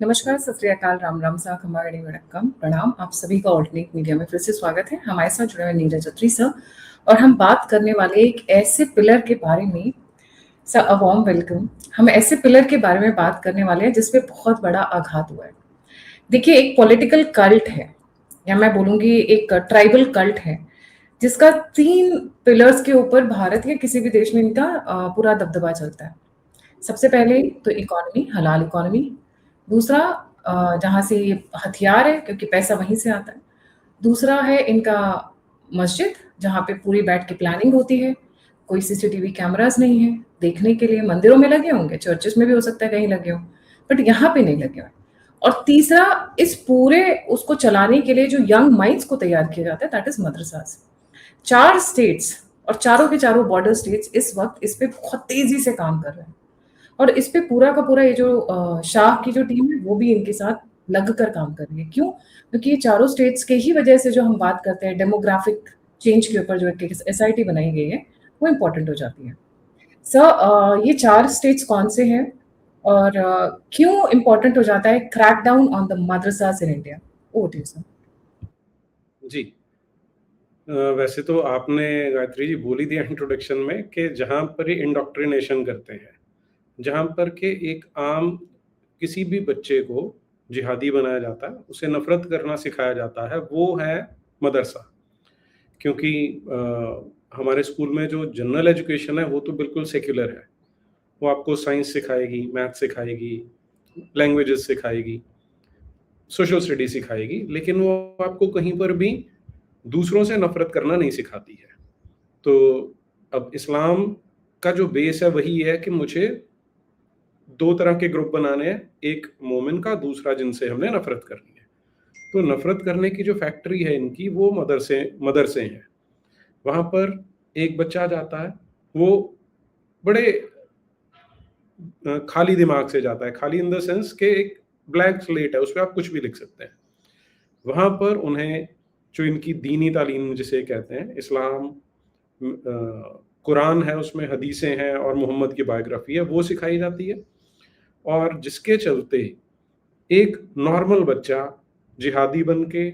नमस्कार, सत श्री अकाल, राम राम सा, खम्बागणी वणक्कम, प्रणाम। आप सभी का ऑल्टरनेट मीडिया में फिर से स्वागत है। हमारे साथ जुड़े हुए नीरज अत्री सर और हम बात करने वाले एक ऐसे पिलर के बारे में। Sir, a warm welcome. हम ऐसे पिलर के बारे में बात करने वाले हैं जिसपे बहुत बड़ा आघात हुआ है। देखिए, एक पॉलिटिकल कल्ट है, या मैं बोलूँगी एक ट्राइबल कल्ट है, जिसका 3 पिलर्स के ऊपर भारत या किसी भी देश में इनका पूरा दबदबा चलता है। सबसे पहले तो इकोनॉमी, हलाल इकोनॉमी। दूसरा, जहाँ से ये हथियार है, क्योंकि पैसा वहीं से आता है। दूसरा है इनका मस्जिद, जहाँ पे पूरी बैठ के प्लानिंग होती है। कोई सीसीटीवी कैमरास नहीं है देखने के लिए। मंदिरों में लगे होंगे, चर्चेस में भी हो सकता है कहीं लगे हों, बट यहाँ पे नहीं लगे हुए। और तीसरा, इस पूरे उसको चलाने के लिए जो यंग माइंड्स को तैयार किया जाता है, दैट इज मदरसास। 4 स्टेट्स और चारों के चारों बॉर्डर स्टेट्स इस वक्त इस पे बहुत तेजी से काम कर रहे हैं। और इस पे पूरा का पूरा ये जो शाह की जो टीम है वो भी इनके साथ लग कर काम कर रही है। क्यों? क्योंकि ये चारों स्टेट्स के ही वजह से जो हम बात करते हैं डेमोग्राफिक चेंज के ऊपर, जो एक एसआईटी बनाई गई है, वो इम्पोर्टेंट हो जाती है। सर, ये 4 स्टेट्स कौन से हैं और क्यों इम्पोर्टेंट हो जाता है crack down on the madrasas in India? Over to you sir. जी। वैसे तो आपने गायत्री जी बोल ही दिया इंट्रोडक्शन में कि जहाँ पर ये इंडोक्ट्रिनेशन करते हैं, जहाँ पर के एक आम किसी भी बच्चे को जिहादी बनाया जाता है, उसे नफरत करना सिखाया जाता है, वो है मदरसा। क्योंकि हमारे स्कूल में जो जनरल एजुकेशन है वो तो बिल्कुल सेक्युलर है। वो आपको साइंस सिखाएगी, मैथ सिखाएगी, लैंग्वेजेस सिखाएगी, सोशल स्टडी सिखाएगी, लेकिन वो आपको कहीं पर भी दूसरों से नफरत करना नहीं सिखाती है। तो अब इस्लाम का जो बेस है वही है कि मुझे 2 तरह के ग्रुप बनाने हैं, एक मोमिन का, दूसरा जिनसे हमने नफरत करनी है। तो नफरत करने की जो फैक्ट्री है इनकी, वो मदरसे हैं। वहां पर एक बच्चा जाता है, वो बड़े खाली दिमाग से जाता है, खाली इन द सेंस के एक ब्लैंक स्लेट है, उस पर आप कुछ भी लिख सकते हैं। वहां पर उन्हें जो इनकी दीनी तालीम जिसे कहते हैं, इस्लाम, कुरान है, उसमें हदीसें हैं और मोहम्मद की बायोग्राफी है, वो सिखाई जाती है। और जिसके चलते एक नॉर्मल बच्चा जिहादी बन के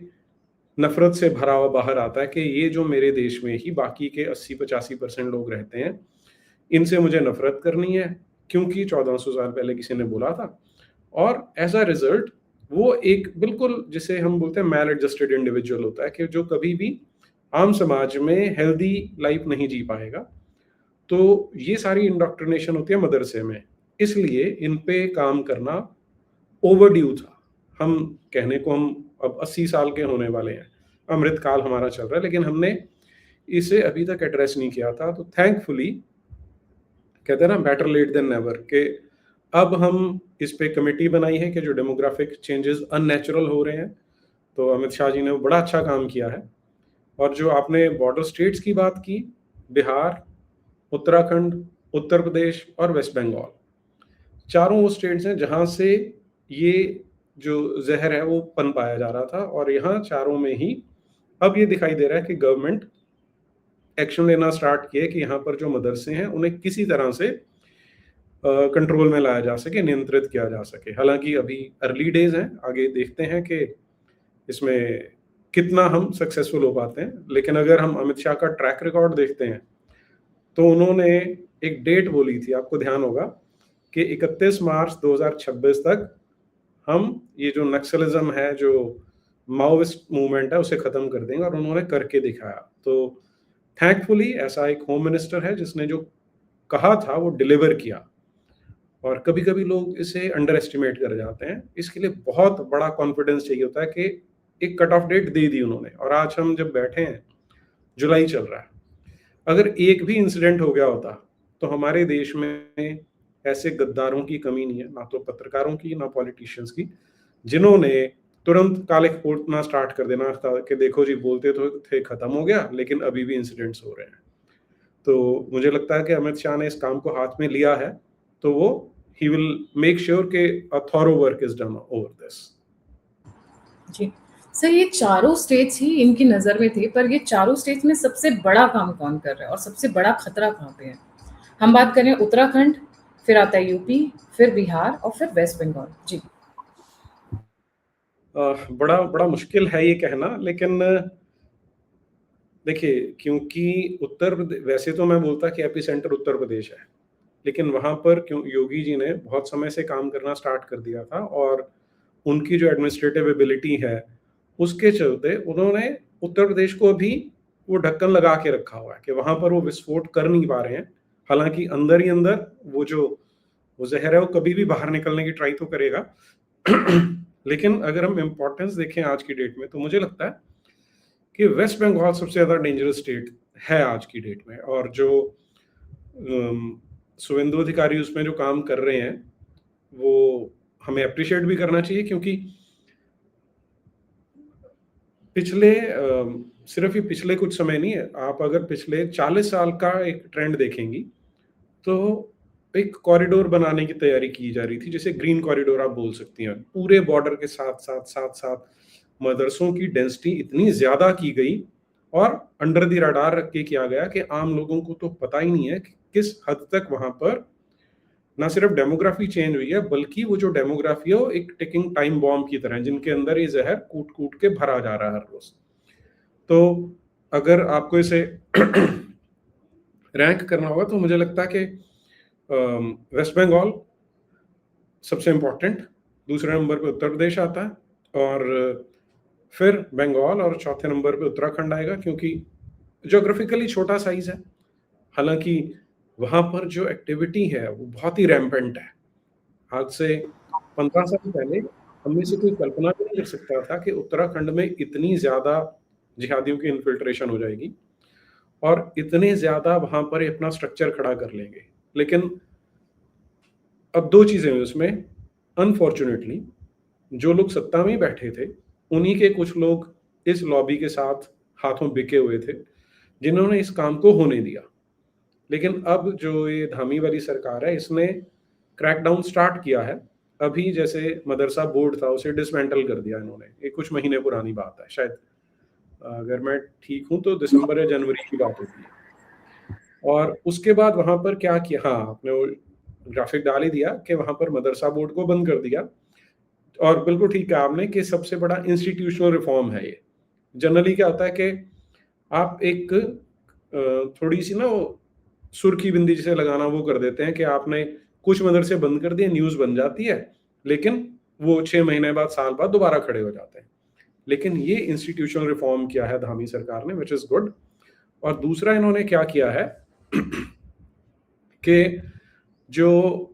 नफरत से भरा हुआ बाहर आता है कि ये जो मेरे देश में ही बाकी के 80-85% लोग रहते हैं, इनसे मुझे नफरत करनी है, क्योंकि 1400 साल पहले किसी ने बोला था। और एज अ रिजल्ट वो एक बिल्कुल, जिसे हम बोलते हैं मैल एडजस्टेड इंडिविजुअल होता है, कि जो कभी भी आम समाज में हेल्दी लाइफ नहीं जी पाएगा। तो ये सारी इंडोक्ट्रिनेशन होती है मदरसे में, इसलिए इन पे काम करना ओवरड्यू था। हम कहने को हम अब 80 साल के होने वाले हैं, अमृत काल हमारा चल रहा है, लेकिन हमने इसे अभी तक एड्रेस नहीं किया था। तो थैंकफुली, कहते हैं ना, बेटर लेट देन नेवर, के अब हम इस पे कमेटी बनाई है कि जो डेमोग्राफिक चेंजेस अननेचुरल हो रहे हैं, तो अमित शाह जी ने बड़ा अच्छा काम किया है। और जो आपने बॉर्डर स्टेट्स की बात की, बिहार, उत्तराखंड, उत्तर प्रदेश और वेस्ट बंगाल, चारों वो स्टेट्स हैं जहां से ये जो जहर है वो पन पाया जा रहा था। और यहाँ चारों में ही अब ये दिखाई दे रहा है कि गवर्नमेंट एक्शन लेना स्टार्ट किए कि यहाँ पर जो मदरसे हैं उन्हें किसी तरह से कंट्रोल में लाया जा सके, नियंत्रित किया जा सके। हालांकि अभी अर्ली डेज हैं, आगे देखते हैं कि इसमें कितना हम सक्सेसफुल हो पाते हैं। लेकिन अगर हम अमित शाह का ट्रैक रिकॉर्ड देखते हैं, तो उन्होंने एक डेट बोली थी, आपको ध्यान होगा, कि 31 मार्च 2026 तक हम ये जो नक्सलिज्म है, जो माओविस्ट मूवमेंट है, उसे खत्म कर देंगे। और उन्होंने करके दिखाया। तो थैंकफुली ऐसा एक होम मिनिस्टर है जिसने जो कहा था वो डिलीवर किया। और कभी कभी लोग इसे अंडर एस्टिमेट कर जाते हैं, इसके लिए बहुत बड़ा कॉन्फिडेंस चाहिए होता है कि एक कट ऑफ डेट दे दी उन्होंने। और आज हम जब बैठे हैं, जुलाई चल रहा है, अगर एक भी इंसिडेंट हो गया होता तो हमारे देश में ऐसे गद्दारों की कमी नहीं है, ना तो पत्रकारों की, ना पॉलिटिशियंस की, जिन्होंने तुरंत काले फूटना स्टार्ट कर देना था कि देखो जी, बोलते तो थे खत्म हो गया, लेकिन अभी भी इंसिडेंट्स हो रहे हैं। तो मुझे लगता है कि अमित शाह ने इस काम को हाथ में लिया है, तो वो ही विल मेक श्योर कि a thorough work is done over this. जी सर, ये चारों स्टेट्स ही इनकी नजर में थे, पर ये चारों स्टेट्स में सबसे बड़ा काम कौन कर रहा है और सबसे बड़ा खतरा कहाँ पे है? हम बात करें उत्तराखंड, फिर आता है यूपी, फिर बिहार और फिर वेस्ट बंगाल। जी बड़ा बड़ा मुश्किल है ये कहना, लेकिन देखिए, क्योंकि वैसे तो मैं बोलता कि एपिसेंटर उत्तर प्रदेश है, लेकिन वहाँ पर क्यों योगी जी ने बहुत समय से काम करना स्टार्ट कर दिया था, और उनकी जो एडमिनिस्ट्रेटिव एबिलिटी है, उसके चलते उन्होंने उत्तर प्रदेश को भी वो ढक्कन लगा के रखा हुआ है कि वहाँ पर वो विस्फोट कर नहीं पा रहे हैं। हालाँकि अंदर ही अंदर वो ज़हर है, वो कभी भी बाहर निकलने की ट्राई तो करेगा। लेकिन अगर हम इम्पोर्टेंस देखें आज की डेट में, तो मुझे लगता है कि वेस्ट बंगाल सबसे ज़्यादा डेंजरस स्टेट है आज की डेट में, और जो शुभेंदु अधिकारी उसमें जो काम कर रहे हैं, वो हमें अप्रिशिएट भी करना चाहिए, क्योंकि पिछले सिर्फ ये पिछले कुछ समय नहीं है, आप अगर पिछले 40 साल का एक ट्रेंड देखेंगी, तो एक कॉरिडोर बनाने की तैयारी की जा रही थी, जैसे ग्रीन कॉरिडोर आप बोल सकती हैं। पूरे बॉर्डर के साथ-साथ मदरसों की डेंसिटी इतनी ज़्यादा की गई, और अंडर द रडार रख के किया गया कि आम लोगों को तो पता ही नहीं है कि किस हद तक वहाँ पर ना सिर्फ डेमोग्राफी चेंज हुई है, बल्कि वो जो डेमोग्राफी है वो एक टिकिंग टाइम बॉम्ब की तरह है, जिनके अंदर ये ज़हर कूट-कूट के भरा जा रहा है हर रोज़। तो अगर आपको इसे रैंक करना होगा, तो मुझे लगता है कि वेस्ट बंगाल सबसे इम्पोर्टेंट, दूसरे नंबर पे उत्तर प्रदेश आता है, और फिर बंगाल, और चौथे नंबर पे उत्तराखंड आएगा, क्योंकि ज्योग्राफिकली छोटा साइज है। हालांकि वहां पर जो एक्टिविटी है वो बहुत ही रैम्पेंट है। आज से 15 साल पहले हमें से कोई कल्पना भी नहीं कर सकता था कि उत्तराखंड में इतनी ज्यादा जिहादियों की इन्फिल्ट्रेशन हो जाएगी, और इतने ज्यादा वहां पर ये अपना स्ट्रक्चर खड़ा कर लेंगे। लेकिन अब दो चीजें हुई उसमें, अनफॉर्चुनेटली जो लोग सत्ता में बैठे थे, उन्हीं के कुछ लोग इस लॉबी के साथ हाथों बिके हुए थे, जिन्होंने इस काम को होने दिया। लेकिन अब जो ये धामी वाली सरकार है, इसने क्रैकडाउन स्टार्ट किया है। अभी जैसे मदरसा बोर्ड था, उसे डिसमेंटल कर दिया इन्होंने। ये कुछ महीने पुरानी बात है, शायद अगर मैं ठीक हूं तो दिसंबर या जनवरी की बात होती है। और उसके बाद वहां पर क्या किया, हाँ, आपने वो ग्राफिक डाल ही दिया कि वहां पर मदरसा बोर्ड को बंद कर दिया। और बिल्कुल ठीक है आपने कि सबसे बड़ा इंस्टीट्यूशनल रिफॉर्म है ये। जनरली क्या होता है कि आप एक थोड़ी सी ना वो सुर्खी बिंदी जिसे लगाना वो कर देते हैं कि आपने कुछ मदरसे बंद कर दिए, न्यूज बन जाती है, लेकिन वो 6 महीने बाद, साल बाद दोबारा खड़े हो जाते हैं। लेकिन ये इंस्टीट्यूशनल रिफॉर्म किया है धामी सरकार ने, विच इज गुड। और दूसरा इन्होंने क्या किया है कि जो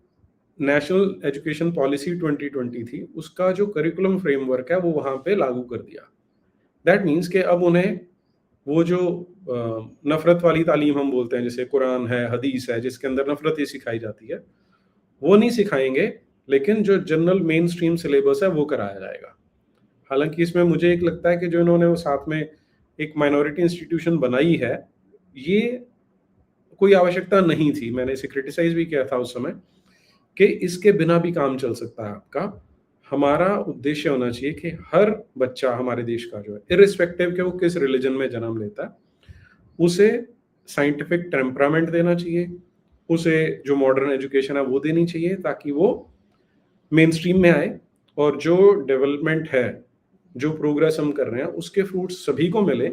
नेशनल एजुकेशन पॉलिसी 2020 थी, उसका जो करिकुलम फ्रेमवर्क है वो वहां पे लागू कर दिया। दैट मीन्स कि अब उन्हें वो जो नफरत वाली तालीम हम बोलते हैं, जैसे कुरान है, हदीस है, जिसके अंदर नफरत ही सिखाई जाती है, वो नहीं सिखाएंगे, लेकिन जो जनरल मेन स्ट्रीम सिलेबस है वो कराया जाएगा। हालांकि इसमें मुझे एक लगता है कि जो इन्होंने वो साथ में एक माइनॉरिटी इंस्टीट्यूशन बनाई है, ये कोई आवश्यकता नहीं थी। मैंने इसे क्रिटिसाइज भी किया था उस समय कि इसके बिना भी काम चल सकता है आपका। हमारा उद्देश्य होना चाहिए कि हर बच्चा हमारे देश का जो है, इर्रिस्पेक्टिव के वो किस रिलीजन में जन्म लेता है, उसे साइंटिफिक टेम्परामेंट देना चाहिए, उसे जो मॉडर्न एजुकेशन है वो देनी चाहिए, ताकि वो मेन स्ट्रीम में आए, और जो डेवलपमेंट है, जो प्रोग्रेस हम कर रहे हैं, उसके फ्रूट्स सभी को मिले।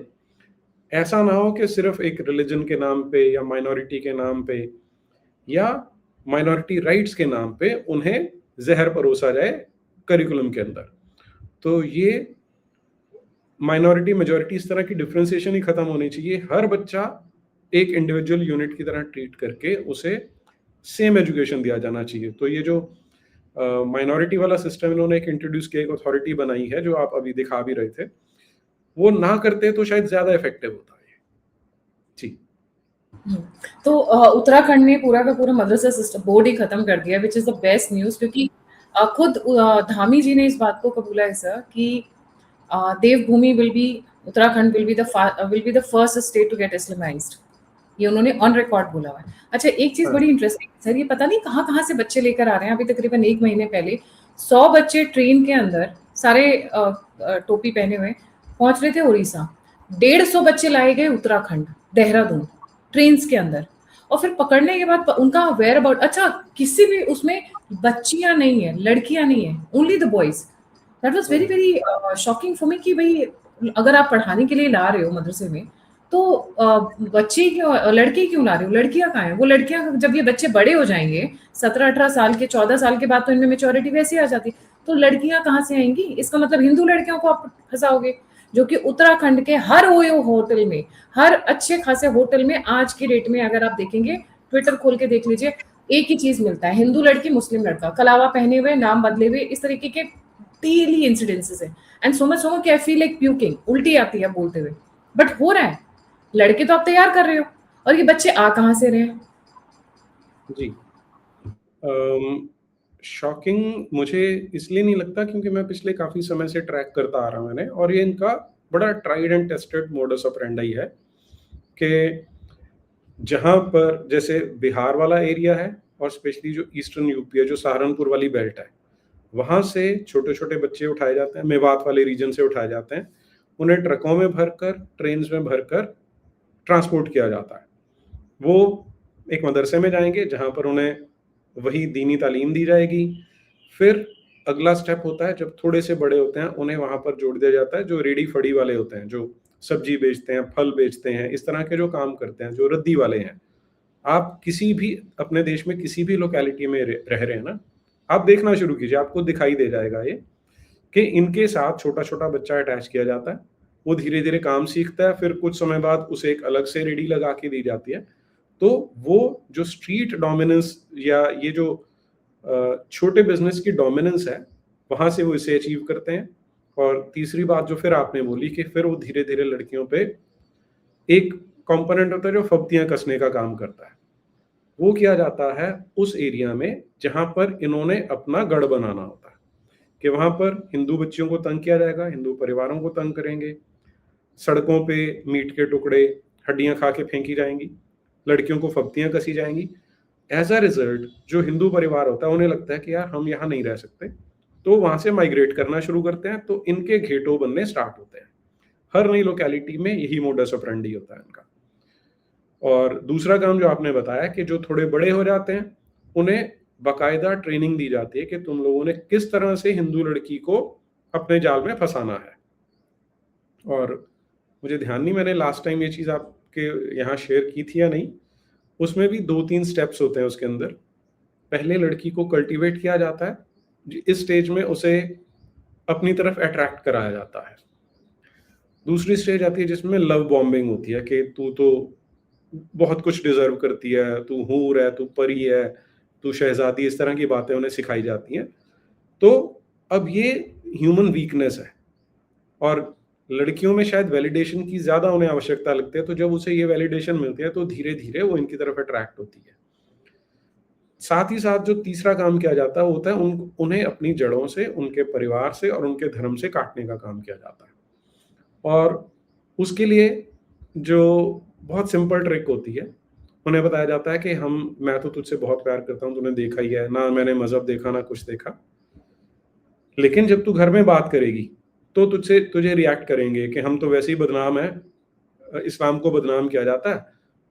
ऐसा ना हो कि सिर्फ एक रिलीजन के नाम पे, या माइनॉरिटी के नाम पे, या माइनॉरिटी राइट्स के नाम पे उन्हें जहर परोसा जाए करिकुलम के अंदर। तो ये माइनॉरिटी मेजॉरिटी इस तरह की डिफरेंशिएशन ही खत्म होनी चाहिए। हर बच्चा एक इंडिविजुअल यूनिट की तरह ट्रीट करके उसे सेम एजुकेशन दिया जाना चाहिए। तो ये जो माइनॉरिटी वाला सिस्टम इन्होंने एक इंट्रोड्यूस किया, एक अथॉरिटी बनाई है, जो आप अभी दिखा भी रहे थे, वो ना करते तो शायद ज्यादा इफेक्टिव होता है। जी। तो उत्तराखंड ने पूरा का पूरा मदरसा सिस्टम बोर्ड ही खत्म कर दिया, which is the best news, क्योंकि खुद धामी जी ने इस बात को कबूला है सर कि देवभूमि Uttarakhand will be the first state to get Islamized. ये उन्होंने ऑन रिकॉर्ड बोला हुआ है। अच्छा, एक चीज बड़ी इंटरेस्टिंग सर, ये पता नहीं कहाँ कहाँ से बच्चे लेकर आ रहे हैं। अभी तकरीबन 1 महीने पहले 100 बच्चे ट्रेन के अंदर, सारे टोपी पहने हुए, पहुंच रहे थे उड़ीसा। 150 बच्चे लाए गए उत्तराखंड, देहरादून, ट्रेन के अंदर, और फिर पकड़ने के बाद उनका वेयर अबाउट, अच्छा किसी भी उसमें बच्चियां नहीं है, लड़कियां नहीं है, only the boys. That was very very shocking for me कि भई अगर आप पढ़ाने के लिए ला रहे हो मदरसे में, तो बच्चे क्यों लड़के क्यों ला रहे हो? लड़कियाँ कहाँ हैं? वो लड़कियाँ जब ये बच्चे बड़े हो जाएँगे, 17-18 साल के, 14 साल के बाद तो इनमें मैच्योरिटी वैसे ही आ जाती है, तो लड़कियाँ कहाँ से आएँगी? इसका मतलब हिंदू लड़कियों को आप फँसाओगे, जो कि उत्तराखंड के हर ओयो होटल में, हर अच्छे खासे होटल में आज की डेट में अगर आप देखेंगे, ट्विटर खोल के देख लीजिए, एक ही चीज़ मिलता है, हिंदू लड़की, मुस्लिम लड़का, कलावा पहने हुए, नाम बदले हुए, इस तरीके के डेली इंसिडेंसेस है। एंड सो मच सो कि आई फील लाइक प्यूकिंग, उल्टी आती है बोलते हुए, बट हो रहा है। लड़के तो आप तैयार कर रहे हो और ये बच्चे आ कहाँ से रहे हैं? जी। शॉकिंग मुझे इसलिए नहीं लगता क्योंकि मैं पिछले काफ़ी समय से ट्रैक करता आ रहा हूँ मैंने, और ये इनका बड़ा tried and tested modus operandi है कि जहाँ पर जैसे बिहार वाला एरिया है और स्पेशली जो ईस्टर्न यूपी है, जो सहारनपुर वाली बेल्ट है, वहाँ से छोटे-छोटे बच्चे उठाए जाते हैं, मेवात वाले रीजन से उठाए जाते हैं। उन्हें ट्रकों में भरकर, ट्रेन्स में भरकर ट्रांसपोर्ट किया जाता है। वो एक मदरसे में जाएँगे जहाँ पर उन्हें वही दीनी तालीम दी जाएगी। फिर अगला स्टेप होता है, जब थोड़े से बड़े होते हैं, उन्हें वहाँ पर जोड़ दिया जाता है जो रेहड़ी-फड़ी वाले होते हैं, जो सब्जी बेचते हैं, फल बेचते हैं, इस तरह के जो काम करते हैं, जो रद्दी वाले हैं। आप किसी भी अपने देश में किसी भी लोकेलिटी में रह रहे हैं ना, आप देखना शुरू कीजिए, आपको दिखाई दे जाएगा ये कि इनके साथ छोटा-छोटा बच्चा अटैच किया जाता है। वो धीरे-धीरे काम सीखता है, फिर कुछ समय बाद उसे एक अलग से रेहड़ी लगा के दी जाती है। तो वो जो स्ट्रीट डोमिनेंस या ये जो छोटे बिज़नेस की डोमिनेंस है, वहाँ से वो इसे अचीव करते हैं। और तीसरी बात जो फिर आपने बोली कि फिर वो धीरे-धीरे लड़कियों पे एक कंपोनेंट होता है जो फब्तियाँ कसने का काम करता है। वो किया जाता है उस एरिया में जहाँ पर इन्होंने अपना गढ़ बनाना होता है, कि वहाँ पर हिंदू बच्चियों को तंग किया जाएगा, हिंदू परिवारों को तंग करेंगे, सड़कों पे मीट के टुकड़े, हड्डियाँ खा के फेंकी जाएँगी, लड़कियों को फब्तियाँ कसी जाएँगी। एज़ अ रिज़ल्ट जो हिंदू परिवार होता है, उन्हें लगता है कि यार हम यहाँ नहीं रह सकते, तो वहाँ से माइग्रेट करना शुरू करते हैं, तो इनके घेटों बनने स्टार्ट होते हैं। हर नई लोकेलिटी में यही मोडस ऑपरेंडी होता है इनका। और दूसरा काम जो आपने बताया कि जो थोड़े बड़े हो जाते हैं, उन्हें बाकायदा ट्रेनिंग दी जाती है कि तुम लोगों ने किस तरह से हिंदू लड़की को अपने जाल में फँसाना है। और मुझे ध्यान नहीं मैंने लास्ट टाइम ये चीज़ आपके यहाँ शेयर की थी या नहीं, उसमें भी 2-3 स्टेप्स होते हैं उसके अंदर। पहले लड़की को कल्टीवेट किया जाता है, इस स्टेज में उसे अपनी तरफ अट्रैक्ट कराया जाता है। दूसरी स्टेज आती है जिसमें लव बॉम्बिंग होती है कि तू तो बहुत कुछ डिज़र्व करती है, तू हूर है, तू परी है, तू शहज़ादी, इस तरह की बातें उन्हें सिखाई जाती हैं। तो अब ये ह्यूमन वीकनेस है और लड़कियों में शायद वैलिडेशन की ज़्यादा उन्हें आवश्यकता लगती है, तो जब उसे ये वैलिडेशन मिलती है, तो धीरे-धीरे वो इनकी तरफ अट्रैक्ट होती है। साथ ही साथ जो तीसरा काम किया जाता है, वो होता है उन्हें अपनी जड़ों से, उनके परिवार से और उनके धर्म से काटने का काम किया जाता है। और उसके लिए जो बहुत सिंपल ट्रिक होती है, उन्हें बताया जाता है कि मैं तो तुझसे बहुत प्यार करता हूँ, तूने देखा ही है, ना मैंने मज़हब देखा, ना कुछ देखा। लेकिन जब तू घर में बात करेगी, तो तुझे रिएक्ट करेंगे कि हम तो वैसे ही बदनाम हैं, इस्लाम को बदनाम किया जाता है,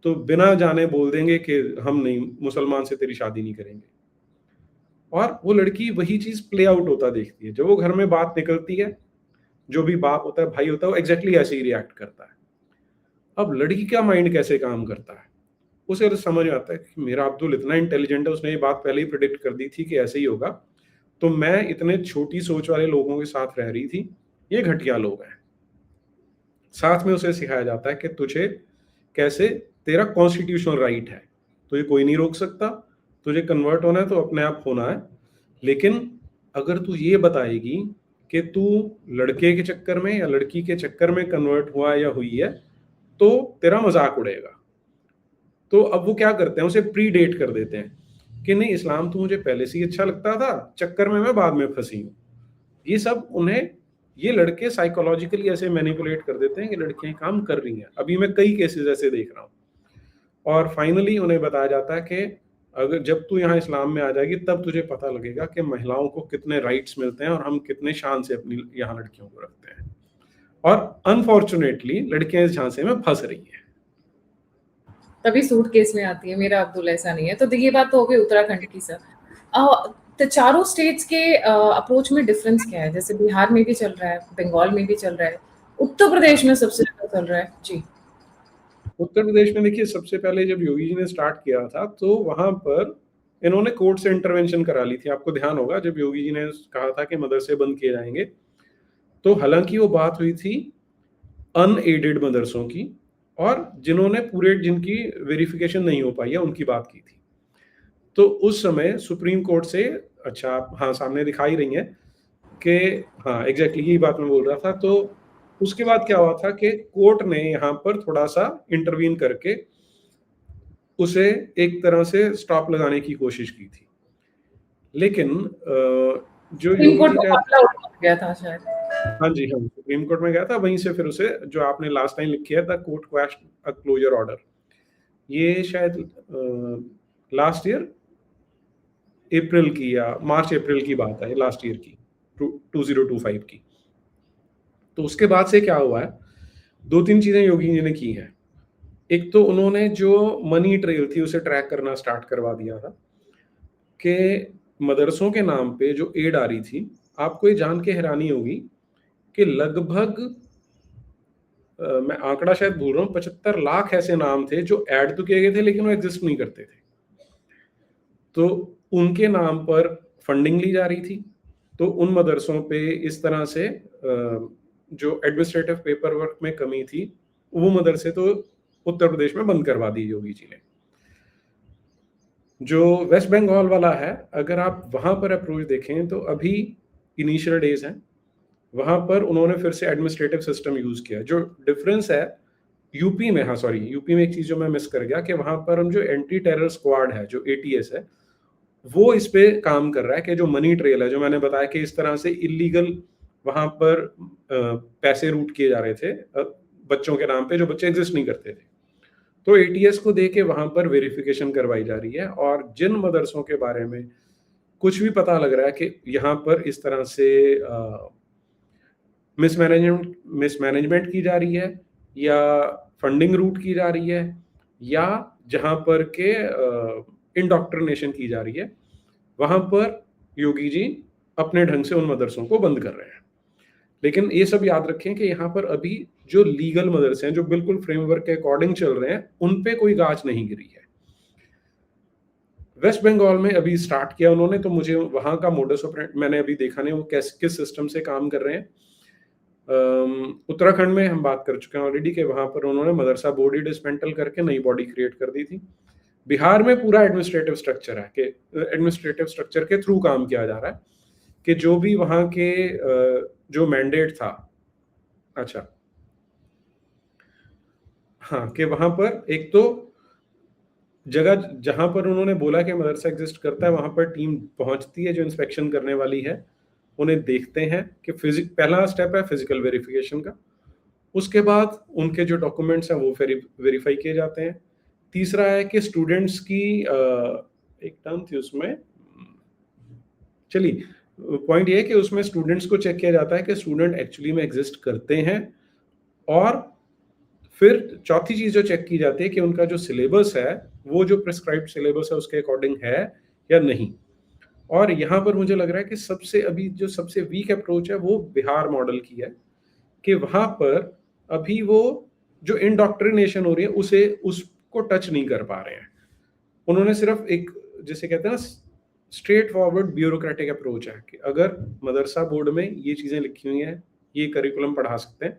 तो बिना जाने बोल देंगे कि हम नहीं, मुसलमान से तेरी शादी नहीं करेंगे। और वो लड़की वही चीज़ प्ले आउट होता देखती है। जब वो घर में बात निकलती है, जो भी बाप होता है, भाई होता है, वो एग्ज़ैक्टली ऐसे ही रिएक्ट करता है। अब लड़की का माइंड कैसे काम करता है? उसे तो समझ में आता है कि मेरा अब्दुल इतना इंटेलिजेंट है, उसने ये बात पहले ही प्रेडिक्ट कर दी थी कि ऐसे ही होगा, तो मैं इतने छोटी सोच वाले लोगों के साथ रह रही थी, ये घटिया लोग हैं। साथ में उसे सिखाया जाता है कि तुझे कैसे, तेरा कॉन्स्टिट्यूशनल राइट है, तुझे कोई नहीं रोक सकता, तुझे कन्वर्ट होना है तो अपने आप होना है। लेकिन अगर तू ये बताएगी कि तू लड़के के चक्कर में या लड़की के चक्कर में कन्वर्ट हुआ या हुई है, तो तेरा मजाक उड़ेगा। तो अब वो क्या करते हैं, उसे प्री डेट कर देते हैं कि नहीं, इस्लाम तो मुझे पहले से ही अच्छा लगता था, चक्कर में मैं बाद में फंसी हूँ। ये सब उन्हें, ये लड़के साइकोलॉजिकली ऐसे मैनिपुलेट कर देते हैं कि लड़कियां काम कर रही हैं। अभी मैं कई केसेस ऐसे देख रहा हूँ। और फाइनली उन्हें बताया जाता है कि अगर जब तू यहाँ इस्लाम में आ जाएगी, तब तुझे पता लगेगा कि महिलाओं को कितने राइट्स मिलते हैं और हम कितने शान से अपनी यहाँ लड़कियों को रखते हैं। और अनफॉर्चुनेटली लड़कियां इस झांसे में फंस रही हैं। तभी सूटकेस में आती है, मेरा अब्दुल ऐसा नहीं है। तो ये बात तो हो गई उत्तराखंड की सर। तो चारों स्टेट्स के अप्रोच में डिफरेंस क्या है? जैसे बिहार में भी चल रहा है, बंगाल में भी चल रहा है, उत्तर प्रदेश में सबसे ज़्यादा चल रहा है। जी। उत्तर प्रदेश में देखिए, सबसे पहले जब योगी जी ने स्टार्ट किया था तो वहां पर इन्होंने कोर्ट से इंटरवेंशन करा ली थी। आपको ध्यान होगा जब योगी जी ने कहा था कि मदरसे बंद किए जाएंगे, तो हालांकि वो बात हुई थी अनएडेड मदरसों की, और जिन्होंने पूरे जिनकी वेरिफिकेशन नहीं हो पाई है उनकी बात की थी। तो उस समय सुप्रीम कोर्ट से, अच्छा आप हाँ सामने दिखाई रही हैं कि हाँ एग्जैक्टली यही बात मैं बोल रहा था। तो उसके बाद क्या हुआ था कि कोर्ट ने यहाँ पर थोड़ा सा इंटरवीन करके उसे एक तरह से स्टॉप लगाने की कोशिश की थी। लेकिन जो सुप्रीम योगी कोर्ट जी का का, मामला उठ गया था शायद। हाँ जी हाँ, सुप्रीम कोर्ट में गया था, वहीं से फिर उसे जो आपने लास्ट टाइम लिखी है the court question a closure order, ये शायद लास्ट ईयर अप्रैल की या मार्च अप्रैल की बात है, लास्ट ईयर की 2025 की। तो उसके बाद से क्या हुआ है, दो तीन चीजें योगी जी ने की हैं। एक तो उन्होंने जो मनी ट्रेल थी उसे ट्रैक करना स्टार्ट करवा दिया था कि मदरसों के नाम पे जो एड आ रही थी, आपको ये जान के हैरानी होगी कि लगभग मैं आंकड़ा शायद भूल रहा हूँ, 75 लाख ऐसे नाम थे जो ऐड तो किए गए थे लेकिन वो एग्जिस्ट नहीं करते थे। तो उनके नाम पर फंडिंग ली जा रही थी। तो उन मदरसों पे इस तरह से जो एडमिनिस्ट्रेटिव पेपर वर्क में कमी थी, वो मदरसे तो उत्तर प्रदेश में बंद करवा दी योगी जी ने। जो वेस्ट बंगाल वाला है, अगर आप वहां पर अप्रोच देखें तो अभी इनिशियल डेज हैं, वहां पर उन्होंने फिर से एडमिनिस्ट्रेटिव सिस्टम यूज किया। जो डिफरेंस है यूपी में, हाँ सॉरी, यूपी में एक चीज जो मैं मिस कर गया कि वहां पर हम जो एंटी टेरर स्क्वाड है, जो एटीएस है, वो इस पे काम कर रहा है कि जो मनी ट्रेल है, जो मैंने बताया कि इस तरह से इलीगल वहां पर पैसे रूट किए जा रहे थे बच्चों के नाम पे, जो बच्चे एग्जिस्ट नहीं करते थे, तो एटीएस को दे के वहां पर वेरिफिकेशन करवाई जा रही है। और जिन मदरसों के बारे में कुछ भी पता लग रहा है कि यहाँ पर इस तरह से मिसमैनेजमेंट की जा रही है, या फंडिंग रूट की जा रही है, या जहां पर के इंडॉक्ट्रिनेशन की जा रही है, वहां पर योगी जी अपने ढंग से उन मदरसों को बंद कर रहे हैं। लेकिन ये सब याद रखें कि यहाँ पर अभी जो लीगल मदरसे हैं, जो बिल्कुल फ्रेमवर्क के अकॉर्डिंग चल रहे हैं, उन पे कोई गाज नहीं गिरी है। वेस्ट बंगाल में अभी स्टार्ट किया उन्होंने, तो मुझे वहां का मोडस ऑपरेंडी मैंने अभी देखा नहीं, वो किस सिस्टम से काम कर रहे हैं। उत्तराखंड में हम बात कर चुके हैं ऑलरेडी कि वहां पर उन्होंने मदरसा बोर्ड ही डिसमेंटल करके नई बॉडी क्रिएट कर दी थी। बिहार में पूरा एडमिनिस्ट्रेटिव स्ट्रक्चर है कि एडमिनिस्ट्रेटिव स्ट्रक्चर के थ्रू काम किया जा रहा है कि जो भी वहां के जो मैंडेट था, अच्छा हाँ, कि वहां पर एक तो जगह जहां पर उन्होंने बोला कि मदरसा एग्जिस्ट करता है, वहां पर टीम पहुंचती है जो इंस्पेक्शन करने वाली है, उन्हें देखते हैं कि पहला स्टेप है फिजिकल वेरिफिकेशन का, उसके बाद उनके जो डॉक्यूमेंट्स हैं वो वेरीफाई किए जाते हैं। तीसरा है कि स्टूडेंट्स की एक टर्म थी उसमें, चलिए पॉइंट ये है कि उसमें स्टूडेंट्स को चेक किया जाता है कि स्टूडेंट एक्चुअली में एग्जिस्ट करते हैं, और फिर चौथी चीज जो चेक की जाती है कि उनका जो सिलेबस है वो जो प्रिस्क्राइब्ड सिलेबस है उसके अकॉर्डिंग है या नहीं। और यहाँ पर मुझे लग रहा है कि सबसे अभी जो सबसे वीक अप्रोच है वो बिहार मॉडल की है, कि वहां पर अभी वो जो इंडॉक्ट्रिनेशन हो रही है उसको टच नहीं कर पा रहे हैं। उन्होंने सिर्फ एक, जैसे कहते हैं ना, स्ट्रेट फॉरवर्ड ब्यूरोक्रेटिक अप्रोच है कि अगर मदरसा बोर्ड में ये चीजें लिखी हुई हैं, ये करिकुलम पढ़ा सकते हैं,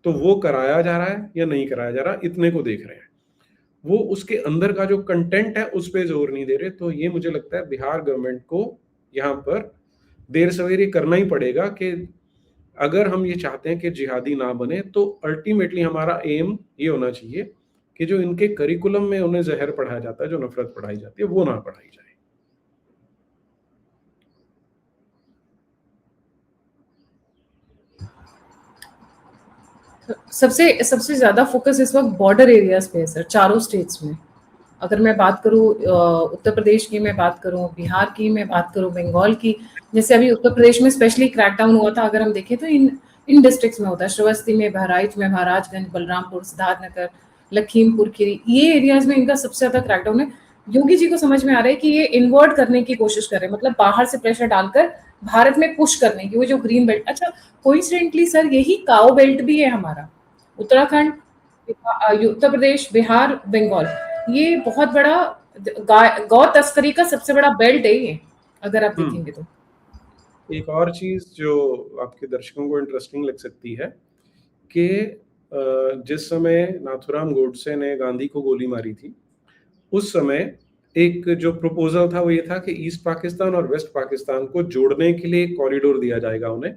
तो वो कराया जा रहा है या नहीं कराया जा रहा, इतने को देख रहे हैं। वो उसके अंदर का जो कंटेंट है उस पर जोर नहीं दे रहे। तो ये मुझे लगता है बिहार गवर्नमेंट को यहाँ पर देर सवेर ये करना ही पड़ेगा कि अगर हम ये चाहते हैं कि जिहादी ना बने, तो अल्टीमेटली हमारा एम ये होना चाहिए कि जो इनके करिकुलम में उन्हें जहर पढ़ाया जाता है, जो नफरत पढ़ाई जाती है, वो ना पढ़ाई जाए। सबसे सबसे ज्यादा फोकस इस वक्त बॉर्डर एरियाज पे है सर, चारों स्टेट्स में। अगर मैं बात करूँ उत्तर प्रदेश की, मैं बात करूँ बिहार की, मैं बात करूँ बंगाल की, जैसे अभी उत्तर प्रदेश में स्पेशली क्रैकडाउन हुआ था, अगर हम देखें तो इन डिस्ट्रिक्ट्स में होता है, श्रावस्ती में, बहराइच में, महाराजगंज, बलरामपुर, सिद्धार्थनगर, लखीमपुर खीरी, ये एरियाज में इनका सबसे ज्यादा क्रैकडाउन है। योगी जी को समझ में आ रहा है कि ये इन्वर्ट करने की कोशिश कर रहे हैं, मतलब बाहर से प्रेशर डालकर भारत में पुश करने की, वो जो ग्रीन बेल्ट, अच्छा कोइंसिडेंटली सर यही काओ बेल्ट भी है हमारा, उत्तराखंड, उत्तर प्रदेश, बिहार, बंगाल, ये बहुत बड़ा गौ तस्करी का सबसे बड़ा बेल्ट है ये, अगर आप देखेंगे तो। एक और चीज जो आपके दर्शकों को इंटरेस्टिंग लग सकती है कि जिस समय नाथुराम गोडसे ने गांधी को गोली मारी थी, उस समय एक जो प्रपोजल था वो ये था कि ईस्ट पाकिस्तान और वेस्ट पाकिस्तान को जोड़ने के लिए एक कॉरिडोर दिया जाएगा उन्हें,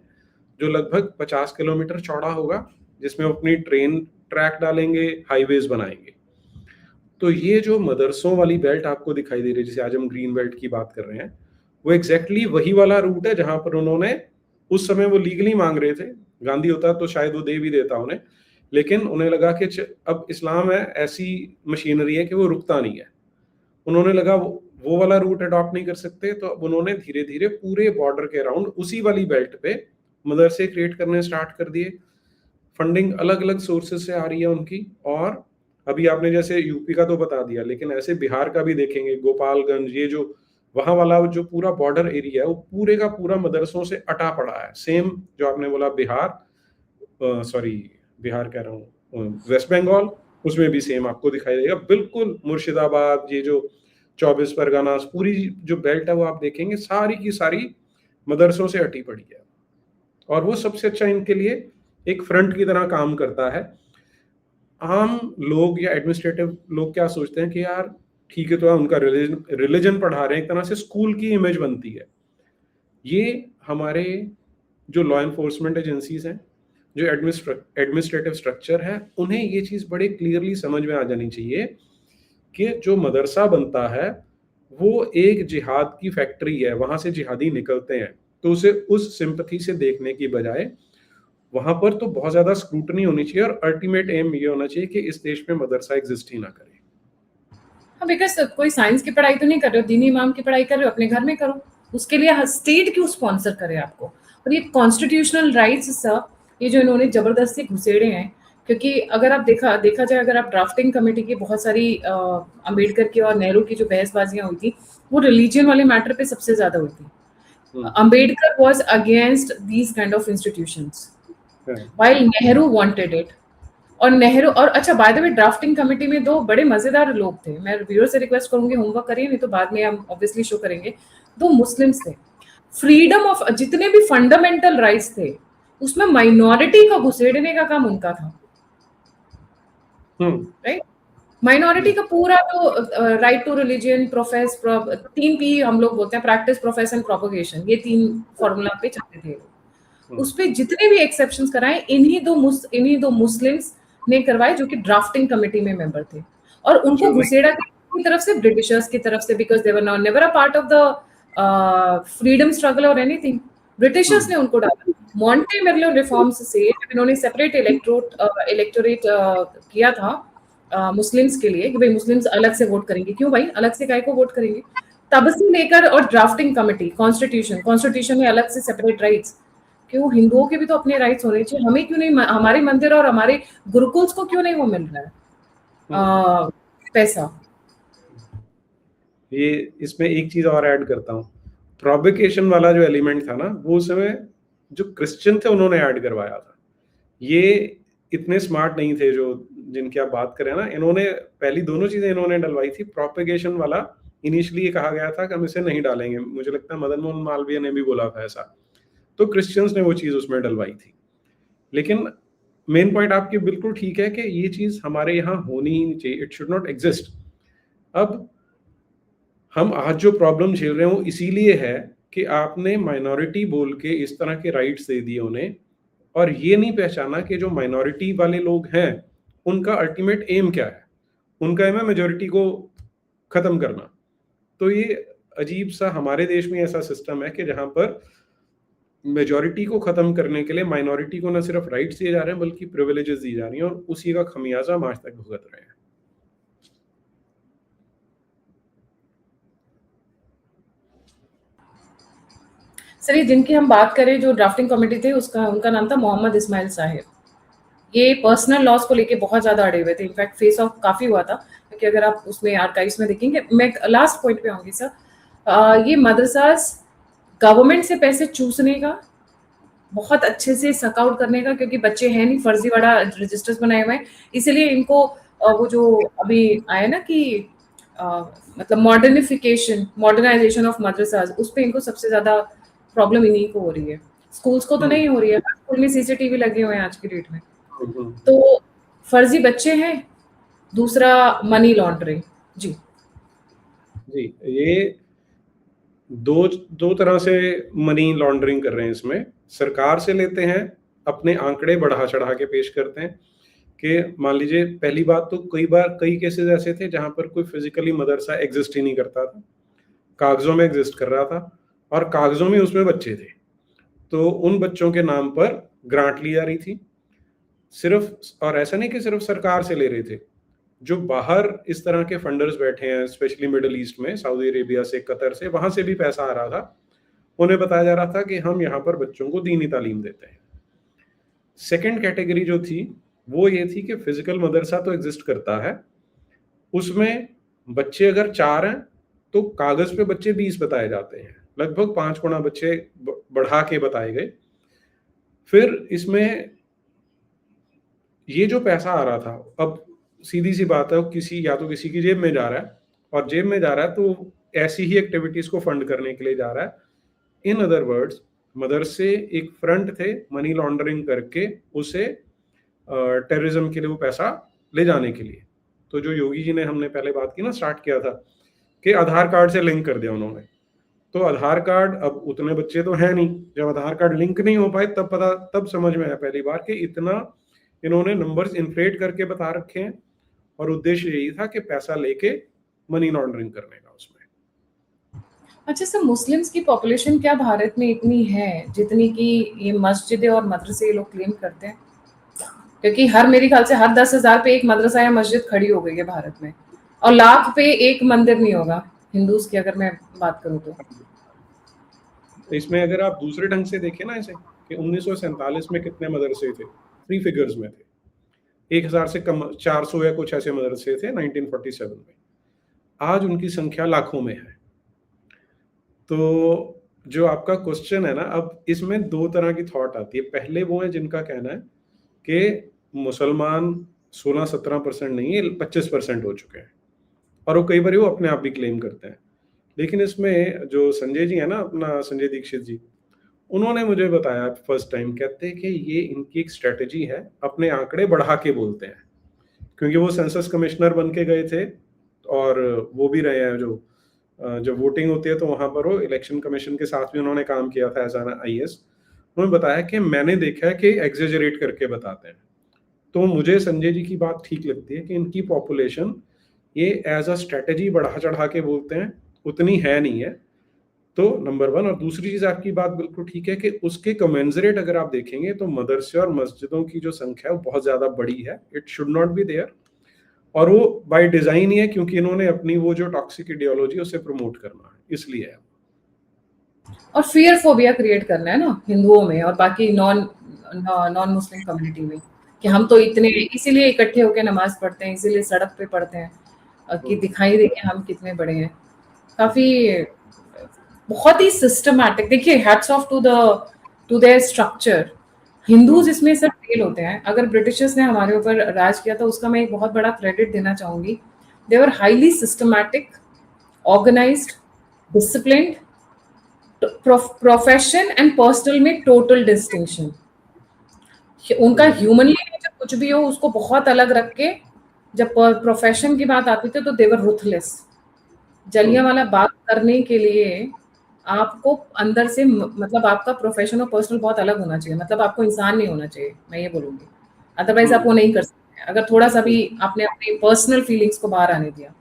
जो लगभग 50 किलोमीटर चौड़ा होगा, जिसमें वो अपनी ट्रेन ट्रैक डालेंगे, हाईवेज बनाएंगे। तो ये जो मदरसों वाली बेल्ट आपको दिखाई दे रही है, जिसे आज हम ग्रीन बेल्ट की बात कर रहे हैं, वो एग्जैक्टली वही वाला रूट है जहां पर उन्होंने उस समय वो लीगली मांग रहे थे। गांधी होता तो शायद वो दे भी देता उन्हें, लेकिन उन्हें लगा कि अब इस्लाम है ऐसी मशीनरी है कि वो रुकता नहीं है। उन्होंने लगा वो वाला रूट अडॉप्ट नहीं कर सकते, तो अब उन्होंने धीरे धीरे पूरे बॉर्डर के अराउंड उसी वाली बेल्ट पे मदरसे क्रिएट करने स्टार्ट कर दिए। फंडिंग अलग अलग सोर्सेज से आ रही है उनकी, और अभी आपने जैसे यूपी का तो बता दिया, लेकिन ऐसे बिहार का भी देखेंगे, गोपालगंज, ये जो वहां वाला जो पूरा बॉर्डर एरिया है वो पूरे का पूरा मदरसों से अटा पड़ा है। सेम जो आपने बोला बिहार, सॉरी बिहार कह रहा हूँ, वेस्ट बंगाल, उसमें भी सेम आपको दिखाई देगा। बिल्कुल मुर्शिदाबाद, ये जो 24 परगना, पूरी जो बेल्ट है वो आप देखेंगे सारी की सारी मदरसों से अटी पड़ी है। और वो सबसे अच्छा इनके लिए एक फ्रंट की तरह काम करता है। आम लोग या एडमिनिस्ट्रेटिव लोग क्या सोचते हैं कि यार ठीक है, तो उनका रिलीजन पढ़ा रहे हैं, एक तरह से स्कूल की इमेज बनती है। ये हमारे जो लॉ एनफोर्समेंट एजेंसीज हैं, जो एडमिनिस्ट्रेटिव स्ट्रक्चर है, उन्हें ये चीज बड़े क्लियरली समझ में आ जानी चाहिए कि जो मदरसा बनता है वो एक जिहाद की फैक्ट्री है, वहां से जिहादी निकलते हैं। तो उसे उस सिंपैथी से देखने की बजाय वहां पर तो बहुत ज्यादा स्क्रूटनी होनी चाहिए, और अल्टीमेट एम ये होना चाहिए कि इस देश में मदरसा एग्जिस्ट ही ना करे। हाँ, बिकॉज कोई साइंस की पढ़ाई तो नहीं कर रहे हो, दीनी इमाम की पढ़ाई कर रहे हो, अपने घर में करो, उसके लिए स्टेट क्यों स्पॉन्सर करे आपको। और ये कॉन्स्टिट्यूशनल राइट्स सब ये जो इन्होंने जबरदस्ती घुसेड़े हैं, क्योंकि अगर आप देखा जाए, अगर आप ड्राफ्टिंग कमेटी की बहुत सारी अंबेडकर की और नेहरू की जो बहसबाजियां हुई थी, वो रिलीजियन वाले मैटर पे सबसे ज्यादा हुई थी। Ambedkar was against these kind of institutions while Nehru wanted it. और नेहरू, और अच्छा by the way drafting committee में दो बड़े मजेदार लोग थे, मैं व्यूअर से रिक्वेस्ट करूंगी होमवर्क करिए, नहीं तो बाद में हम ऑब्वियसली शो करेंगे। दो मुस्लिम्स थे। फ्रीडम ऑफ जितने भी फंडामेंटल राइट्स थे उसमें माइनॉरिटी को घुसेड़ने का काम उनका था, राइट। माइनॉरिटी का पूरा जो right to religion, profess, 3P हम लोग बोलते हैं, प्रैक्टिस, प्रोफेस एंड प्रोपगेशन, ये 3 फॉर्मूला पे चलते थे। उस पे जितने भी एक्सेप्शंस कराए इन्हीं दो मुस्लिम्स ने करवाए, जो कि ड्राफ्टिंग कमेटी में मेंबर थे। और उनको घुसेड़ा की तरफ से, ब्रिटिशर्स की तरफ से, because they were never a part of the freedom struggle और एनीथिंग। ब्रिटिशर्स ने उनको डाला। मॉन्टे मेर्लो रिफॉर्म्स से इन्होंने सेपरेट इलेक्टोरेट किया था मुस्लिम्स के लिए, कि भाई मुस्लिम्स अलग से वोट करेंगे। क्यों भाई, अलग से काय को वोट करेंगे। तब से लेकर, और ड्राफ्टिंग कमेटी, कॉन्स्टिट्यूशन में अलग से सेपरेट राइट्स, क्यों हिंदुओं के भी तो अपने राइट्स होने चाहिए। हमें क्यों नहीं, हमारे मंदिर और हमारे गुरुकुल्स को क्यों नहीं वो मिल रहा है पैसा। ये इसमें एक चीज और ऐड करता हूँ, प्रोबेकेशन वाला जो एलिमेंट था ना, वो उस समय जो क्रिश्चियन थे उन्होंने ऐड करवाया था। ये इतने स्मार्ट नहीं थे जो जिनकी आप बात करें ना, इन्होंने पहली दोनों चीजें इन्होंने डलवाई थी। प्रोपेगेशन वाला इनिशियली कहा गया था कि हम इसे नहीं डालेंगे, मुझे लगता है मदन मोहन मालवीय ने भी बोला था ऐसा, तो क्रिश्चियंस ने वो चीज उसमें डलवाई थी। लेकिन मेन पॉइंट आपकी बिल्कुल ठीक है कि ये चीज हमारे यहाँ होनी ही नहीं चाहिए, इट शुड नॉट एग्जिस्ट। अब हम आज जो प्रॉब्लम झेल रहे हो इसीलिए है कि आपने माइनॉरिटी बोल के इस तरह के राइट्स दे दिए उन्हें, और ये नहीं पहचाना कि जो माइनॉरिटी वाले लोग हैं उनका अल्टीमेट एम क्या है। उनका एम है मेजोरिटी को खत्म करना। तो ये अजीब सा हमारे देश में ऐसा सिस्टम है कि जहां पर मेजोरिटी को खत्म करने के लिए माइनॉरिटी को न सिर्फ राइट्स दिए जा रहे हैं बल्कि प्रिविलेजेस दी जा रही हैं, और उसी का खमियाजा हम आज तक भुगत रहे हैं। सर, ये जिनकी हम बात करें, जो ड्राफ्टिंग कमेटी थे, उनका नाम था मोहम्मद इस्माइल साहिब। ये पर्सनल लॉस को लेके बहुत ज्यादा अड़े हुए थे। इनफैक्ट फेस ऑफ काफी हुआ था, क्योंकि कि अगर आप उसमें आर्काइव्स में देखेंगे, मैं लास्ट पॉइंट पे आऊंगी सर, ये मदरसास गवर्नमेंट से पैसे चूसने का, बहुत अच्छे से सक आउट करने का, क्योंकि बच्चे हैं नहीं, फर्जीवाड़ा रजिस्टर्स बनाए हुए हैं, इसीलिए इनको वो जो अभी आया ना कि मतलब मॉडर्नाइजेशन ऑफ मदरसास, उस पे इनको सबसे ज्यादा प्रॉब्लम इन्हीं को हो रही है। स्कूल्स को तो नहीं हो रही है, स्कूल में सीसीटीवी लगे हुए हैं आज की डेट में। तो फर्जी बच्चे हैं, दूसरा मनी लॉन्ड्रिंग। जी जी, ये दो दो तरह से मनी लॉन्ड्रिंग कर रहे हैं इसमें। सरकार से लेते हैं, अपने आंकड़े बढ़ा चढ़ा के पेश करते हैं कि मान लीजिए, पहली बात तो कई केसेस ऐसे थे जहां पर कोई फिजिकली मदरसा एग्जिस्ट ही नहीं करता था, कागजों में एग्जिस्ट कर रहा था, और कागजों में उसमें बच्चे थे, तो उन बच्चों के नाम पर ग्रांट ली जा रही थी सिर्फ। और ऐसा नहीं कि सिर्फ सरकार से ले रहे थे, जो बाहर इस तरह के फंडर्स बैठे हैं, स्पेशली मिडिल ईस्ट में, सऊदी अरेबिया से, कतर से, वहां से भी पैसा आ रहा था। उन्हें बताया जा रहा था कि हम यहाँ पर बच्चों को दीनी तालीम देते हैं। सेकंड कैटेगरी जो थी वो ये थी कि फिजिकल मदरसा तो एग्जिस्ट करता है, उसमें बच्चे अगर 4 हैं तो कागज पे बच्चे 20 बताए जाते हैं, लगभग 5 गुना बच्चे बढ़ा के बताए गए। फिर इसमें ये जो पैसा आ रहा था, अब सीधी सी बात है, किसी या तो किसी की जेब में जा रहा है, और जेब में जा रहा है तो ऐसी ही एक्टिविटीज को फंड करने के लिए जा रहा है। इन अदर वर्ड्स, मदरसे एक फ्रंट थे मनी लॉन्ड्रिंग करके उसे टेररिज्म के लिए वो पैसा ले जाने के लिए। तो जो योगी जी ने, हमने पहले बात की ना, स्टार्ट किया था कि आधार कार्ड से लिंक कर दिया उन्होंने, तो आधार कार्ड, अब उतने बच्चे तो हैं नहीं, जब आधार कार्ड लिंक नहीं हो पाए तब समझ में आया पहली बार कि इतना इन्होंने नंबर्स इन्फ्लेट करके बता रखे हैं, और उद्देश्य यही था कि पैसा लेके मनी लॉन्ड्रिंग करने का उसमें। अच्छा सर, मुस्लिम्स की पॉपुलेशन क्या भारत में इतनी है जितनी कि ये मस्जिदें और मदरसे ये लोग क्लेम करते हैं? क्योंकि मेरे ख्याल से हर 10,000 पे एक मदरसा या मस्जिद खड़ी हो गई है भारत में, और लाख पे एक मंदिर नहीं होगा हिंदूज की, अगर मैं बात करूं तो। इसमें अगर आप दूसरे ढंग से देखें ना, ऐसे कि 1947 में कितने मदरसे थे, 3 फिगर्स में थे, 1000 से कम, 400 या कुछ ऐसे मदरसे थे 1947 में। आज उनकी संख्या लाखों में है। तो जो आपका क्वेश्चन है ना, अब इसमें 2 तरह की थॉट आती है। पहले वो है जिनका कहना है कि मुसलमान 16-17% नहीं है, 25% हो चुके हैं, और वो कई बार वो अपने आप भी क्लेम करते हैं। लेकिन इसमें जो संजय जी है ना, अपना संजय दीक्षित जी, उन्होंने मुझे बताया फर्स्ट टाइम, कहते हैं कि ये इनकी एक स्ट्रेटजी है, अपने आंकड़े बढ़ा के बोलते हैं, क्योंकि वो सेंसस कमिश्नर बन के गए थे, और वो भी रहे हैं, जो जब वोटिंग होती है तो वहां पर वो इलेक्शन कमीशन के साथ भी उन्होंने काम किया था एज एन IAS। उन्होंने बताया कि मैंने देखा है कि एग्जेजरेट करके बताते हैं। तो मुझे संजय जी की बात ठीक लगती है कि इनकी पॉपुलेशन ये एज अ स्ट्रेटजी बढ़ा चढ़ा के बोलते हैं, उतनी है नहीं है। तो नंबर 1, और दूसरी चीज, आपकी बात बिल्कुल ठीक है कि उसके कमेंसरेट अगर आप देखेंगे तो मदरसे और मस्जिदों की जो संख्या है वो बहुत ज्यादा बड़ी है। It should not be there, और वो बाय डिजाइन ही है, क्योंकि इन्होंने अपनी वो जो टॉक्सिक आइडियोलॉजी उसे प्रमोट करना है, इसलिए है। और फियर फोबिया क्रिएट करना है ना हिंदुओं में और बाकी नॉन मुस्लिम कम्युनिटी में, कि हम तो इतने, इसीलिए इकट्ठे होकर नमाज पढ़ते हैं, इसीलिए सड़क पे पढ़ते हैं, कि दिखाई दे कि हम कितने बड़े हैं। काफी बहुत ही सिस्टमैटिक, देखिए hats off to their structure. Hindus इसमें सब फेल होते हैं। अगर ब्रिटिशर्स ने हमारे ऊपर राज किया था, उसका मैं एक बहुत बड़ा क्रेडिट देना चाहूंगी। They were highly systematic, organised, disciplined, profession and personal में टोटल डिस्टिंक्शन। उनका ह्यूमनली नेचर कुछ भी हो उसको बहुत अलग रख के, जब प्रोफेशन की बात आती थी तो देवर रुथलेस। जलियांवाला बाग करने के लिए आपको अंदर से मतलब आपका प्रोफेशन और पर्सनल बहुत अलग होना चाहिए, मतलब आपको इंसान नहीं होना चाहिए, मैं ये बोलूंगी। अदरवाइज आप वो नहीं कर सकते अगर थोड़ा सा भी आपने अपनी पर्सनल फीलिंग्स को बाहर आने दिया।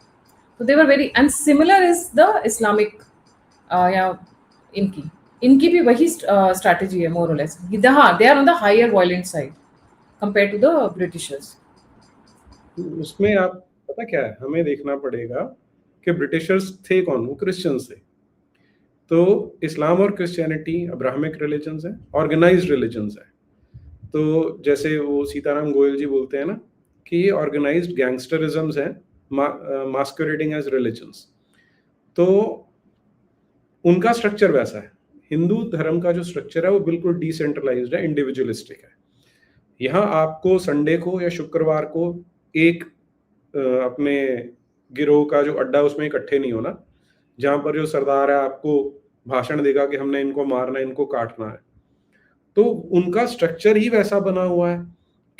तो they were very, and similar is the Islamic, या इनकी इनकी भी वही स्ट्रैटेजी है मोर और लेस। हाँ, they are on the higher violent side compare to the Britishers. उसमें आप पता क्या है, हमें देखना पड़ेगा कि ब्रिटिशर्स थे कौन, वो क्रिश्चियंस थे। तो इस्लाम और क्रिश्चियनिटी अब्राहमिक रिलीजन्स हैं, ऑर्गेनाइज्ड रिलीजन्स हैं। तो जैसे वो सीताराम गोयल जी बोलते हैं ना कि ये ऑर्गेनाइज्ड गैंगस्टरिज्म्स हैं, masquerading as religions. तो उनका स्ट्रक्चर वैसा है। हिंदू धर्म का जो स्ट्रक्चर है वो बिल्कुल डिसेंट्रलाइज्ड है, इंडिविजुअलिस्टिक है। यहाँ आपको संडे को या शुक्रवार को एक अपने गिरोह का जो अड्डा उसमें इकट्ठे नहीं होना, जहाँ पर जो सरदार है आपको भाषण देगा कि हमने इनको मारना है, इनको काटना है। तो उनका स्ट्रक्चर ही वैसा बना हुआ है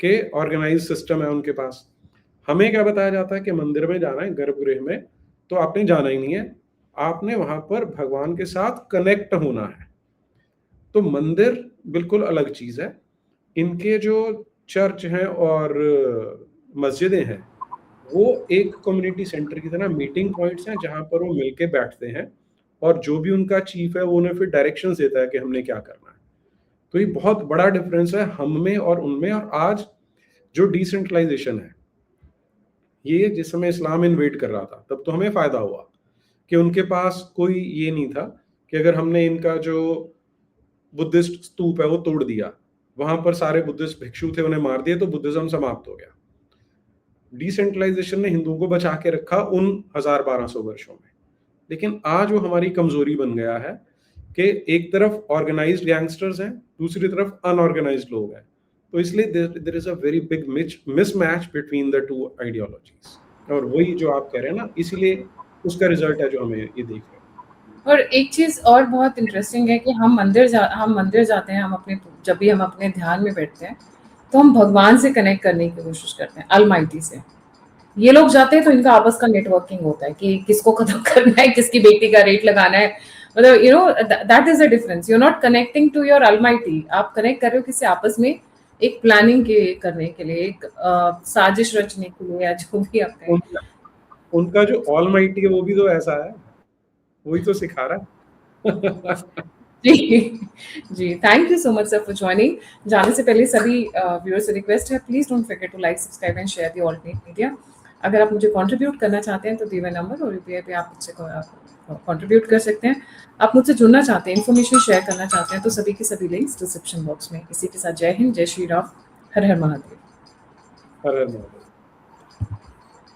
कि ऑर्गेनाइज सिस्टम है उनके पास। हमें क्या बताया जाता है कि मंदिर में जाना है, गर्भगृह में, तो आपने जाना ही नहीं है, आपने वहां पर भगवान के साथ कनेक्ट होना है। तो मंदिर बिल्कुल अलग चीज है। इनके जो चर्च हैं और मस्जिदें हैं वो एक कम्युनिटी सेंटर की तरह मीटिंग पॉइंट्स हैं, जहां पर वो मिलके बैठते हैं और जो भी उनका चीफ है वो उन्हें फिर डायरेक्शंस देता है कि हमने क्या करना है। तो ये बहुत बड़ा डिफरेंस है हम में और उनमें। और आज जो डिसेंट्रलाइजेशन है, ये जिस समय इस्लाम इन्वेड कर रहा था तब तो हमें फायदा हुआ कि उनके पास कोई ये नहीं था कि अगर हमने इनका जो बुद्धिस्ट स्तूप है वो तोड़ दिया, वहां पर सारे बुद्धिस्ट भिक्षु थे, उन्हें मार दिए, तो बुद्धिज्म समाप्त हो गया। डिसेंट्रलाइजेशन ने हिंदुओं को बचा के रखा उन 1000-1200 वर्षों में। लेकिन आज वो हमारी कमजोरी बन गया है कि एक तरफ ऑर्गेनाइज्ड गैंगस्टर्स हैं, दूसरी तरफ अनऑर्गेनाइज्ड लोग हैं। तो इसलिए there is a very big mismatch between the two ideologies. और वही जो आप कह रहे हैं ना, इसीलिए उसका रिजल्ट है जो हमें ये देख रहे हैं। और एक चीज और बहुत इंटरेस्टिंग है कि हम मंदिर जाते हैं, हम अपने जब भी हम अपने ध्यान में बैठते हैं तो हम भगवान से कनेक्ट करने की कोशिश करते हैं, अलमाइटी से। ये लोग जाते हैं तो इनका आपस का नेटवर्किंग होता है कि किसको खत्म करना है, किसकी बेटी का रेट लगाना है। मतलब you know that is the difference. You are not connecting to your almighty, आप कनेक्ट कर रहे हो किसी आपस में एक प्लानिंग के करने के लिए, एक साजिश रचने के लिए, या जो भी आप कहें। उनका जो ऑलमाइटी है वो भी तो ऐसा है, वही तो सिखा रहा है। जी, thank you so much sir for joining. जाने से पहले सभी व्यूअर्स से रिक्वेस्ट है, please don't forget to like, subscribe and share the alternate media. अगर आप मुझे कंट्रीब्यूट करना चाहते हैं तो दिए हुए नंबर और यूपीआई पे आप मुझसे कंट्रीब्यूट कर सकते हैं। आप मुझसे जुड़ना चाहते हैं, इन्फॉर्मेशन शेयर करना चाहते हैं, तो सभी के सभी लिंक्स डिस्क्रिप्शन बॉक्स में। इसी के साथ जय हिंद, जय श्री राम, हर हर महादेव। हर हर महादेव।